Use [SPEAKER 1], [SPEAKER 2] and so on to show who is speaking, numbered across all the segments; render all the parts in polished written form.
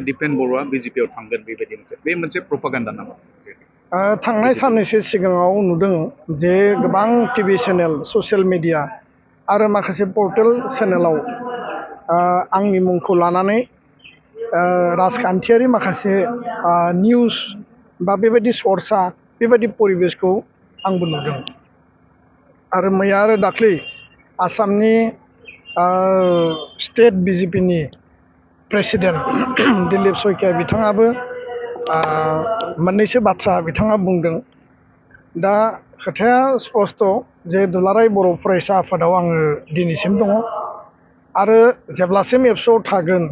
[SPEAKER 1] दिपेन बर'आ बिजेपियाव थांगोन बेबायदि मोनसे प्रपागान्डा नामा?
[SPEAKER 2] थांनाय साननैसो सिगाङाव नुदों जे गोबां टिभि चेनेल ससियेल मिडिया आरो माखासे पर्टेल चेनेलाव आंनि मुंखौ लानानै राजखान्थियारि माखासे निउस बा बेबायदि सर्सा बेबायदि परिबेसखौ आंबो नुदों। आरो मैया आरो दाख्लै आसामनि स्टेट बिजेपिनि प्रेसिडेन्ट दिलीप शइकिया बिथाङाबो मोननैसो बाथ्रा बिथाङा बुंदों। दा खोथाया स्पष्ट जे दुलाराय बर' फरायसा आफादाव आङो दिनैसिम दङ आरो जेब्लासिम एबसुआव थागोन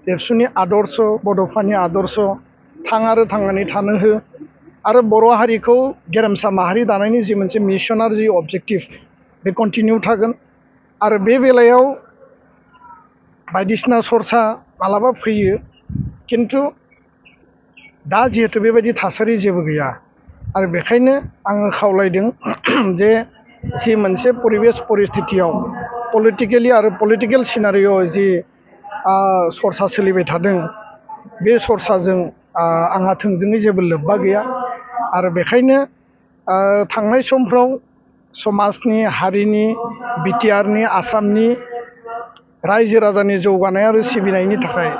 [SPEAKER 2] एबसुनि आदर्श बड'फानि आदर्श थां आरो थांनानै थानो हो आरो बर' हारिखौ गेरेमसा माहारि दानायनि जि मोनसे मिशन आरो जि अबजेक्टिभ बे कन्टिनिउ थागोन। आरो बे बेलायाव बायदिसिना सर्सा मालाबा फैयो, किन्तु दा जिहेतु बेबायदि थासारि जेबो गैया आरो बेखायनो आङो खावलायदों जे जि मोनसे परिबेस परिस्थितियाव पलिटिकेलि आरो पलिटिकेल सिनारिअ जि सर्सा सोलिबाय थादों बे सर्साजों आंहा थोंजोङै जेबो लोब्बा गैया। आरो बेखायनो थांनाय समफ्राव समाजनि हारिनि बिटिआरनि आसामनि रायजो राजानि जौगानाय आरो सिबिनायनि थाखाय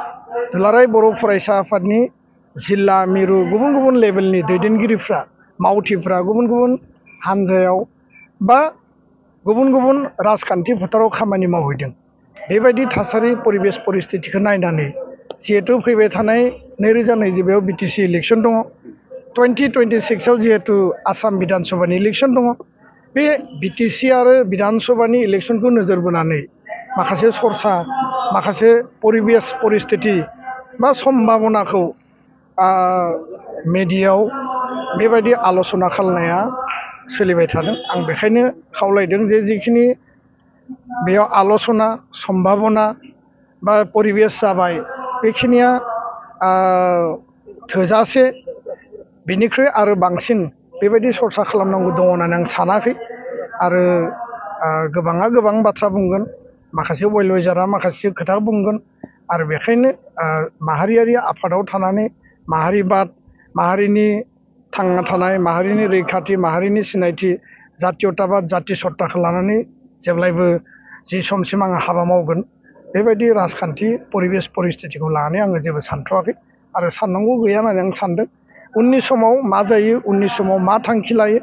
[SPEAKER 2] दुलाराय बर' फरायसा आफादनि जिल्ला मिरु गुबुन गुबुन लेभेलनि दैदेनगिरिफ्रा मावथिफ्रा गुबुन गुबुन हानजायाव बा गुबुन गुबुन राजखान्थि फोथाराव खामानि मावहैदों। बेबायदि थासारि परिबेस परिस्थितिखौ नायनानै जिहेतु फैबाय थानाय 2022 बिटिसि इलेक्सन दङ, 2026आव जिहेतु आसाम बिधान सभानि इलेक्सन दङ, बे बिटिसि आरो बिधान सभानि इलेक्सनखौ नोजोर बोनानै माखासे सर्सा माखासे परिबेस परिस्थिति बा सम्भाबनाखौ मेडियायाव बेबायदि आल'सना खालामनाया सोलिबाय थादों। आं बेखायनो खावलायदों जे जिखिनि बेयाव आल'सना सम्भाबना बा परिबेस जाबाय बेखिनिया थोजासे, बेनिख्रुइ आरो बांसिन बेबायदि सर्सा खालामनांगौ दङ होननानै आं सानाखै। आरो गोबाङा गोबां बाथ्रा बुंगोन, माखासे वेलविजारा माखासे खोथा बुंगोन। आरो बेखायनो माहारियारि आफादाव थानानै माहारिबाद, माहारिनि थांना थानाय, माहारिनि रैखाथि, माहारिनि सिनायथि, जातीयताबाद, जाति सत्ताखौ लानानै जेब्लायबो जि समसिम आङो हाबा मावगोन बेबायदि राजखान्थि परिबेस परिस्थितिखौ लानानै आङो जेबो सानथ'वाखै आरो साननांगौ गैया होननानै आं सानदों। उननि समाव मा जायो, उननि समाव मा थांखि लायो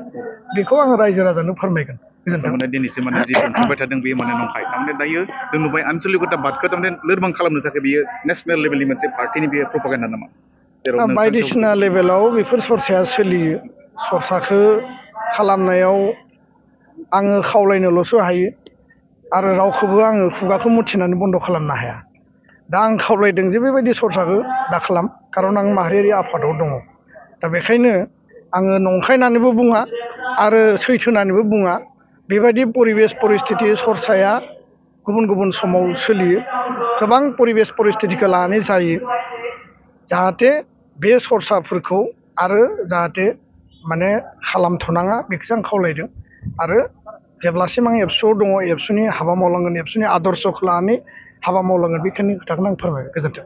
[SPEAKER 2] बेखौ आङो रायजो राजानो फोरमायगोन।
[SPEAKER 1] गोजोन्थों। दिनैसिम जि सोंखांबाय थादों बेयो नंखाय। थारमाने दायो जों नुबाय आनसलिकताबादखौ थारमाने लोरबां खालामनो थाखाय बियो नेसनेल लेभेलनि मोनसे पार्टिनि बेयो प्रपागान्डा नामा?
[SPEAKER 2] बायदिसिना लेभेलाव बेफोर सर्साया सोलियो। सर्साखौ खालामनायाव आङो खावलायनोल'सो हायो आरो रावखौबो आङो खुगाखौ मुथिनानै बन्द' खालामनो हाया। दा आं खावलायदों जे बेबायदि सर्साखौ दा खालाम, खारन आं माहारियारि आफादाव दङ। दा बेखायनो आङो नंखाय होननानैबो बुङा आरो सैथो होननानैबो बुङा। बेबायदि परिबेस परिस्थिति सर्साया गुबुन गुबुन समाव सोलियो, गोबां परिबेस परिस्थितिखौ लानानै जायो। जाहाथे बे सर्साफोरखौ आरो जाहाथे माने खालामथ'नाङा बेखौसो आं खावलायदों। आरो जेब्लासिम आं एबसुआव दङ, एबसुनि हाबा मावलांगोन, एबसुनि आदर्शखौ लानानै हाबा मावलांगोन, बेखिनि खोथाखौनो आं फोरमायबाय। गोजोन्थों।